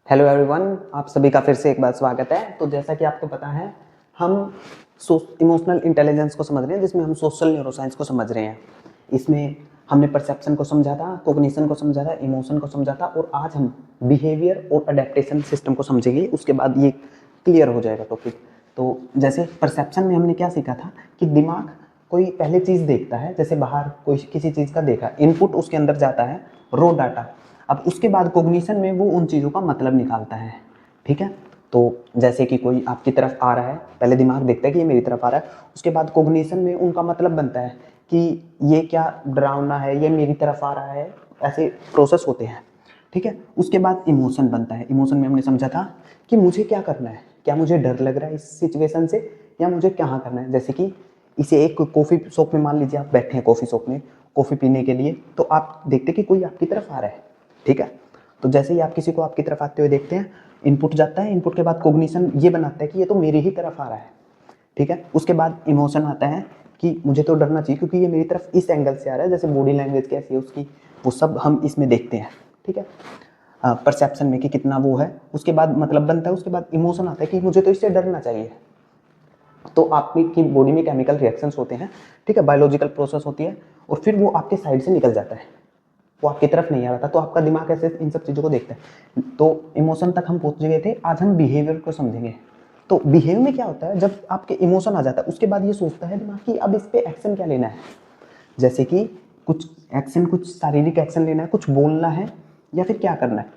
Hello everyone, आप सभी का फिर से एक बार स्वागत है। तो जैसा कि आपको पता है, हम इमोशनल इंटेलिजेंस को समझ रहे हैं, जिसमें हम सोशल न्यूरोसाइंस को समझ रहे हैं। इसमें हमने परसेप्शन को समझा था, कोग्निशन को समझा था, इमोशन को समझा था, और आज हम बिहेवियर और अडेप्टेशन सिस्टम को समझेंगे। उसके बाद ये क्लियर हो जाएगा टॉपिक। तो जैसे परसेप्शन में हमने क्या सीखा था कि दिमाग कोई पहले चीज़ देखता है, जैसे बाहर कोई किसी चीज़ का देखा, इनपुट उसके अंदर जाता है, रॉ डाटा। अब उसके बाद कोग्निशन में वो उन चीज़ों का मतलब निकालता है। ठीक है, तो जैसे कि कोई आपकी तरफ आ रहा है, पहले दिमाग देखता है कि ये मेरी तरफ आ रहा है, उसके बाद कोग्निशन में उनका मतलब बनता है कि ये क्या डरावना है, ये मेरी तरफ आ रहा है, ऐसे प्रोसेस होते हैं। ठीक है, उसके बाद इमोशन बनता है। इमोशन में हमने समझा था कि मुझे क्या करना है, क्या मुझे डर लग रहा है इस सिचुएशन से, या मुझे क्या करना है। जैसे कि इसे एक कॉफ़ी शॉप में मान लीजिए आप बैठे हैं कॉफ़ी शॉप में कॉफ़ी पीने के लिए, तो आप देखते कि कोई आपकी तरफ आ रहा है। ठीक है, तो जैसे ही आप किसी को आपकी तरफ आते हुए देखते हैं, इनपुट जाता है, इनपुट के बाद कोग्निशन ये बनाता है कि ये तो मेरी ही तरफ आ रहा है। ठीक है, उसके बाद इमोशन आता है कि मुझे तो डरना चाहिए क्योंकि ये मेरी तरफ इस एंगल से आ रहा है, जैसे बॉडी लैंग्वेज कैसी है उसकी, वो सब हम इसमें देखते हैं। ठीक है, परसेप्शन में कि कितना वो है, उसके बाद मतलब बनता है। उसके बाद इमोशन आता है कि मुझे तो इससे डरना चाहिए। तो आपकी बॉडी में केमिकल रिएक्शंस होते हैं, ठीक है, बायोलॉजिकल प्रोसेस होती है, और फिर वो आपके साइड से निकल जाता है, वो आपकी तरफ नहीं आ रहा था। तो आपका दिमाग ऐसे इन सब चीज़ों को देखता है। तो इमोशन तक हम पहुंच गए थे, आज हम बिहेवियर को समझेंगे। तो बिहेवियर में क्या होता है, जब आपके इमोशन आ जाता है उसके बाद ये सोचता है दिमाग कि अब इस पर एक्शन क्या लेना है। जैसे कि कुछ एक्शन, कुछ शारीरिक एक्शन लेना है, कुछ बोलना है, या फिर क्या करना है।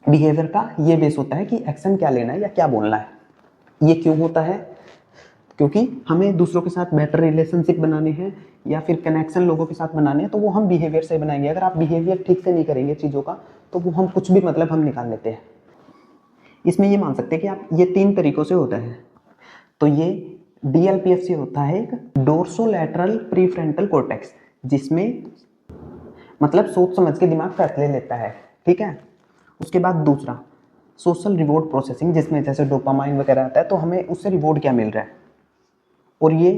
बिहेवियर का ये बेस होता है कि एक्शन क्या लेना है या क्या बोलना है। ये क्यों होता है? क्योंकि हमें दूसरों के साथ बेटर रिलेशनशिप बनाने हैं या फिर कनेक्शन लोगों के साथ बनाने हैं, तो वो हम बिहेवियर से बनाएंगे। अगर आप बिहेवियर ठीक से नहीं करेंगे चीज़ों का, तो वो हम कुछ भी मतलब हम निकाल लेते हैं। इसमें ये मान सकते हैं कि आप ये 3 तरीकों से होता है। तो ये डीएलपीएफ से होता है, एक डोर्सोलैटरल प्रीफ्रंटल कॉर्टेक्स, जिसमें मतलब सोच समझ के दिमाग फैसले लेता है। ठीक है, उसके बाद दूसरा सोशल रिवॉर्ड प्रोसेसिंग, जिसमें जैसे डोपामाइन वगैरह आता है, तो हमें उससे रिवॉर्ड क्या मिल रहा है। और ये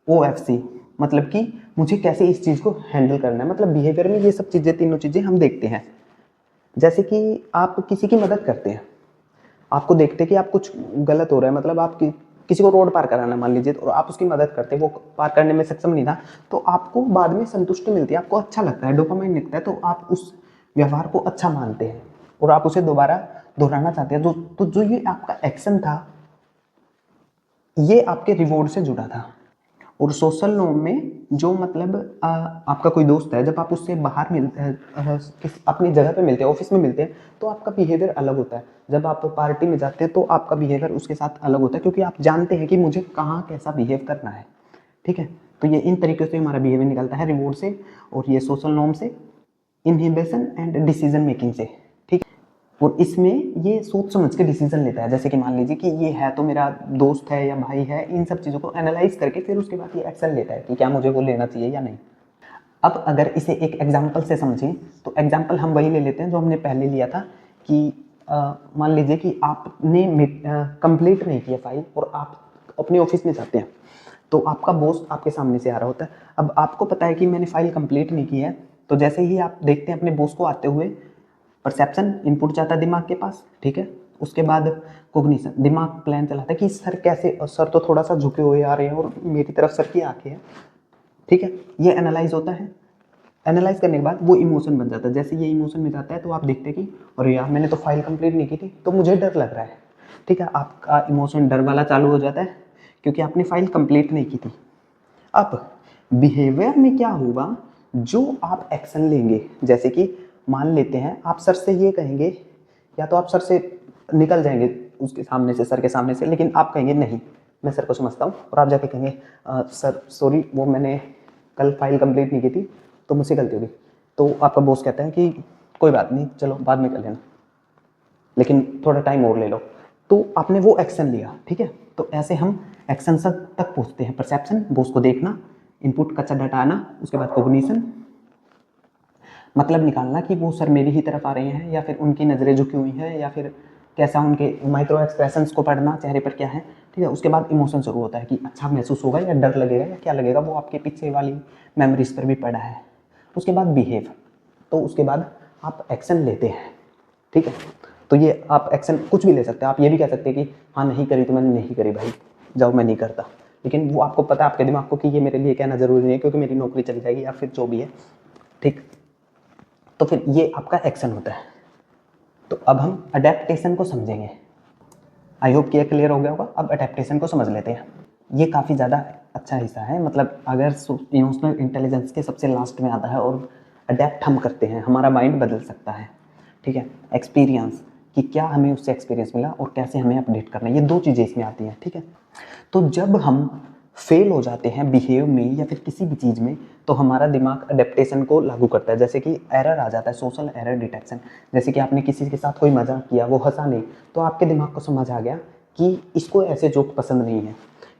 OFC, मतलब कि मुझे कैसे इस चीज़ को हैंडल करना है। मतलब बिहेवियर में ये सब चीज़ें, तीनों चीज़ें हम देखते हैं। जैसे कि आप किसी की मदद करते हैं, आपको देखते हैं कि आप कुछ गलत हो रहा है, मतलब आप किसी को रोड पार कराना मान लीजिए, और आप उसकी मदद करते हैं, वो पार करने में सक्षम नहीं था, तो आपको बाद में संतुष्टि मिलती है, आपको अच्छा लगता है, डोपामाइन निकलता है, तो आप उस व्यवहार को अच्छा मानते हैं और आप उसे दोबारा दोहराना चाहते हैं। तो जो ये आपका एक्शन था, ये आपके रिवॉर्ड से जुड़ा था। और सोशल नॉर्म में जो मतलब आपका कोई दोस्त है, जब आप उससे बाहर मिलते हैं, अपनी जगह पे मिलते हैं, ऑफिस में मिलते हैं, तो आपका बिहेवियर अलग होता है। जब आप पार्टी में जाते हैं तो आपका बिहेवियर उसके साथ अलग होता है, क्योंकि आप जानते हैं कि मुझे कहाँ कैसा बिहेव करना है। ठीक है, तो ये इन तरीके से हमारा बिहेवियर निकलता है, रिवॉर्ड से, और ये सोशल नॉर्म से, इनहिबिशन एंड डिसीजन मेकिंग से। ठीक, और इसमें ये सोच समझ के डिसीजन लेता है। जैसे कि मान लीजिए कि ये है तो मेरा दोस्त है या भाई है, इन सब चीज़ों को एनालाइज करके फिर उसके बाद ये एक्शन लेता है कि क्या मुझे वो लेना चाहिए या नहीं। अब अगर इसे एक एग्जाम्पल से समझें, तो एग्जाम्पल हम वही ले लेते हैं जो हमने पहले लिया था कि मान लीजिए कि आपने कंप्लीट नहीं किया फाइल, और आप अपने ऑफिस में जाते हैं, तो आपका बॉस आपके सामने से आ रहा होता है। अब आपको पता है कि मैंने फाइल कंप्लीट नहीं की है, तो जैसे ही आप देखते हैं अपने बॉस को आते हुए, परसेप्शन इनपुट जाता है दिमाग के पास। ठीक है, उसके बाद कोग्निशन, दिमाग प्लान चलाता है कि सर कैसे, सर तो थोड़ा सा झुके हुए आ रहे हैं और मेरी तरफ सर की आंखें हैं। ठीक है, ये एनालाइज होता है। एनालाइज करने के बाद वो इमोशन बन जाता है। जैसे ये इमोशन में जाता है तो आप देखते हैं कि अरे यार, मैंने तो फाइल कंप्लीट नहीं की थी, तो मुझे डर लग रहा है। ठीक है, आपका इमोशन डर वाला चालू हो जाता है क्योंकि आपने फाइल कंप्लीट नहीं की थी। अब बिहेवियर में क्या होगा, जो आप एक्शन लेंगे, जैसे कि मान लेते हैं आप सर से ये कहेंगे, या तो आप सर से निकल जाएंगे उसके सामने से, सर के सामने से, लेकिन आप कहेंगे नहीं, मैं सर को समझता हूँ, और आप जाके कहेंगे सर सॉरी, वो मैंने कल फाइल कंप्लीट नहीं की थी, तो मुझसे गलती होगी। तो आपका बॉस कहता है कि कोई बात नहीं, चलो बाद में कर लेना, लेकिन थोड़ा टाइम और ले लो। तो आपने वो एक्शन लिया। ठीक है, तो ऐसे हम एक्शन तक पहुँचते हैं। परसेप्शन, बॉस को देखना, इनपुट कच्चा डाटा आना, उसके बाद कोग्निशन, मतलब निकालना कि वो सर मेरी ही तरफ आ रहे हैं, या फिर उनकी नज़रें झुकी हुई हैं, या फिर कैसा उनके माइक्रो एक्सप्रेशंस को पढ़ना, चेहरे पर क्या है। ठीक है, उसके बाद इमोशन शुरू होता है कि अच्छा महसूस होगा या डर लगेगा या क्या लगेगा, वो आपके पीछे वाली मेमोरीज पर भी पड़ा है। उसके बाद बिहेव, तो उसके बाद आप एक्शन लेते हैं। ठीक है, तो ये आप एक्शन कुछ भी ले सकते हैं। आप ये भी कह सकते हैं कि हाँ नहीं करी तो मैंने नहीं करी भाई, जाओ मैं नहीं करता। लेकिन वो आपको पता है आपके दिमाग को कि ये मेरे लिए कहना ज़रूरी नहीं है क्योंकि मेरी नौकरी चली जाएगी या फिर जो भी है, ठीक। तो फिर ये आपका एक्शन होता है। तो अब हम अडेप्टेशन को समझेंगे। आई होप कि ये क्लियर हो गया होगा। अब अडेप्टेशन को समझ लेते हैं। ये काफ़ी ज़्यादा अच्छा हिस्सा है, मतलब अगर इमोशनल इंटेलिजेंस के सबसे लास्ट में आता है और अडेप्ट हम करते हैं, हमारा माइंड बदल सकता है, ठीक है। एक्सपीरियंस, कि क्या हमें उससे एक्सपीरियंस मिला और कैसे हमें अपडेट करना है, ये दो चीज़ें इसमें आती हैं, ठीक है। तो जब हम फेल हो जाते हैं बिहेव में या फिर किसी भी चीज़ में, तो हमारा दिमाग अडेप्टेशन को लागू करता है। जैसे कि एरर आ जाता है, सोशल एरर डिटेक्शन। जैसे कि आपने किसी के साथ कोई मजाक किया, वो हंसा नहीं, तो आपके दिमाग को समझ आ गया कि इसको ऐसे जोक पसंद नहीं है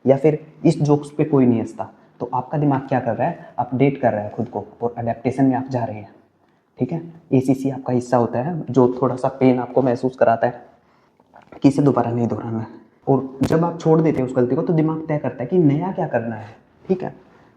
या फिर इस जोक्स पे कोई नहीं हंसता। तो आपका दिमाग क्या कर रहा है, अपडेट कर रहा है खुद को और अडेप्टेशन में आप जा रहे हैं, ठीक है। एसीसी आपका हिस्सा होता है जो थोड़ा सा पेन आपको महसूस कराता है कि इसे दोबारा नहीं दोहराना है। और जब आप छोड़ देते हैं उस गलती को, तो दिमाग तय करता है कि नया क्या करना है, ठीक है।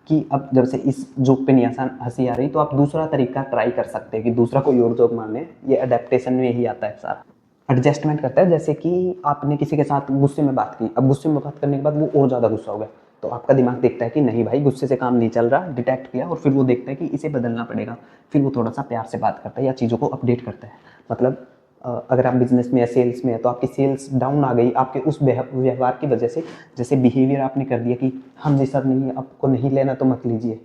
कि अब जब से इस जोक पे नहीं हंसी आ रही, तो आप दूसरा तरीका ट्राई कर सकते हैं कि दूसरा कोई और जोक मारने। ये अडेप्टेशन में ही आता है सारा। एडजस्टमेंट करता है, जैसे कि आपने किसी के साथ गुस्से में बात की, अब गुस्से में बात करने के बाद वो और ज़्यादा गुस्सा हो गया, तो आपका दिमाग देखता है कि नहीं भाई गुस्से से काम नहीं चल रहा, डिटेक्ट किया, और फिर वो देखता है कि इसे बदलना पड़ेगा। फिर वो थोड़ा सा प्यार से बात करता है या चीज़ों को अपडेट करता है। मतलब अगर आप बिजनेस में या सेल्स में है, तो आपकी सेल्स डाउन आ गई आपके उस व्यवहार की वजह से। जैसे बिहेवियर आपने कर दिया कि हाँ जी सर, नहीं आपको नहीं लेना तो मत लीजिए,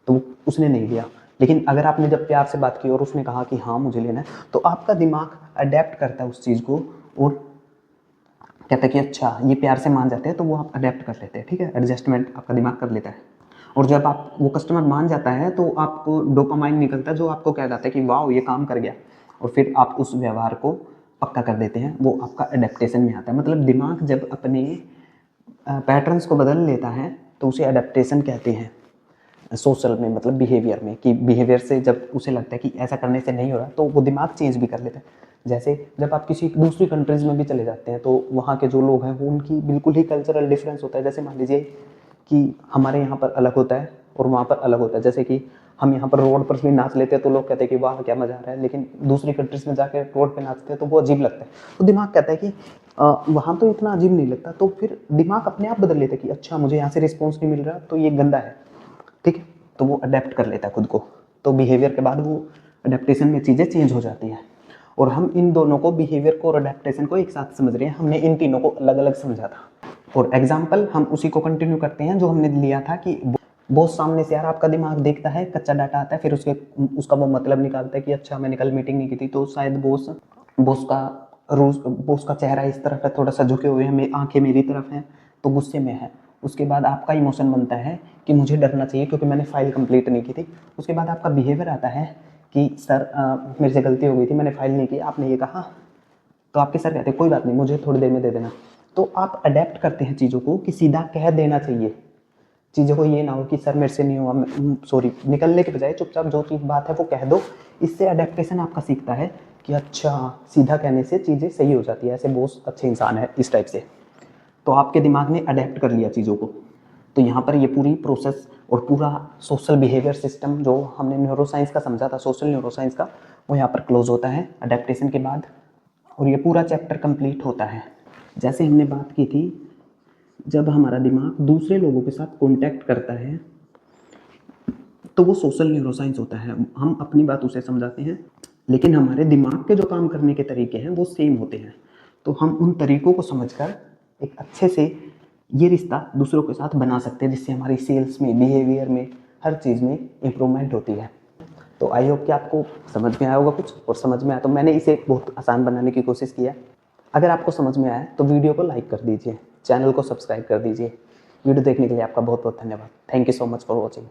तो उसने नहीं लिया। लेकिन अगर आपने जब प्यार से बात की और उसने कहा कि हाँ मुझे लेना है, तो आपका दिमाग अडेप्ट करता है उस चीज़ को और कहता है कि अच्छा ये प्यार से मान जाते हैं, तो वो आप अडेप्ट कर लेते हैं, ठीक है। एडजस्टमेंट आपका दिमाग कर लेता है। और जब आप वो कस्टमर मान जाता है, तो आपको डोपामाइन निकलता है जो आपको कह जाता है कि वाह ये काम कर गया, और फिर आप उस व्यवहार को पक्का कर देते हैं। वो आपका अडेप्टेशन में आता है। मतलब दिमाग जब अपने पैटर्न्स को बदल लेता है, तो उसे अडेप्टेशन कहते हैं सोशल में, मतलब बिहेवियर में। कि बिहेवियर से जब उसे लगता है कि ऐसा करने से नहीं हो रहा, तो वो दिमाग चेंज भी कर लेता है। जैसे जब आप किसी दूसरी कंट्रीज़ में भी चले जाते हैं, तो वहाँ के जो लोग हैं वो उनकी बिल्कुल ही कल्चरल डिफरेंस होता है। जैसे मान लीजिए कि हमारे यहाँ पर अलग होता है और वहाँ पर अलग होता है। जैसे कि हम यहाँ पर रोड पर भी नाच लेते हैं तो लोग कहते हैं कि वाह क्या मज़ा आ रहा है, लेकिन दूसरी कंट्रीज़ में जाकर रोड पे नाचते हैं तो वो अजीब लगता है। तो दिमाग कहता है कि वहाँ तो इतना अजीब नहीं लगता, तो फिर दिमाग अपने आप बदल लेता है कि अच्छा मुझे यहाँ से रिस्पॉन्स नहीं मिल रहा, तो ये गंदा है, ठीक है। तो वो अडेप्ट कर लेता है खुद को। तो बिहेवियर के बाद वो अडेप्टेशन में चीज़ें चेंज हो जाती हैं। और हम इन दोनों को, बिहेवियर को और अडेप्टेशन को, एक साथ समझ रहे हैं। हमने इन तीनों को अलग अलग समझा था। और एग्जाम्पल हम उसी को कंटिन्यू करते हैं जो हमने लिया था कि बॉस सामने से, यार आपका दिमाग देखता है, कच्चा डाटा आता है, फिर उसका वो मतलब निकालता है कि अच्छा मैंने कल मीटिंग नहीं की थी, तो शायद बॉस का चेहरा इस तरफ है, थोड़ा सा झुके हुए हैं, आंखें मेरी तरफ हैं, तो गुस्से में है। उसके बाद आपका इमोशन बनता है कि मुझे डरना चाहिए क्योंकि मैंने फाइल कंप्लीट नहीं की थी। उसके बाद आपका बिहेवियर आता है कि सर मेरे से गलती हो गई थी, मैंने फाइल नहीं की, आपने ये कहा, तो आपके सर कहते हैं कोई बात नहीं, मुझे थोड़ी देर में दे देना। तो आप अडेप्ट करते हैं चीज़ों को कि सीधा कह देना चाहिए चीज़ों को। ये ना हो कि सर मेरे से नहीं हुआ, सॉरी, निकलने के बजाय चुपचाप जो चीज़ बात है वो कह दो। इससे अडेप्टेशन आपका सीखता है कि अच्छा सीधा कहने से चीज़ें सही हो जाती है, ऐसे बॉस अच्छे इंसान है, इस टाइप से। तो आपके दिमाग ने अडेप्ट कर लिया चीज़ों को। तो यहाँ पर ये पूरी प्रोसेस और पूरा सोशल बिहेवियर सिस्टम जो हमने न्यूरोसाइंस का समझा था, सोशल न्यूरोसाइंस का, वो यहाँ पर क्लोज होता है अडेप्टेशन के बाद। और ये पूरा चैप्टर कंप्लीट होता है। जैसे हमने बात की थी, जब हमारा दिमाग दूसरे लोगों के साथ कॉन्टैक्ट करता है तो वो सोशल न्यूरोसाइंस होता है। हम अपनी बात उसे समझाते हैं, लेकिन हमारे दिमाग के जो काम करने के तरीके हैं वो सेम होते हैं। तो हम उन तरीकों को समझकर एक अच्छे से ये रिश्ता दूसरों के साथ बना सकते हैं, जिससे हमारी सेल्स में, बिहेवियर में, हर चीज़ में इम्प्रूवमेंट होती है। तो आई होप कि आपको समझ में आया होगा कुछ, और समझ में आया तो मैंने इसे बहुत आसान बनाने की कोशिश की है। अगर आपको समझ में आया तो वीडियो को लाइक कर दीजिए, चैनल को सब्सक्राइब कर दीजिए। वीडियो देखने के लिए आपका बहुत बहुत धन्यवाद। Thank you so much for watching.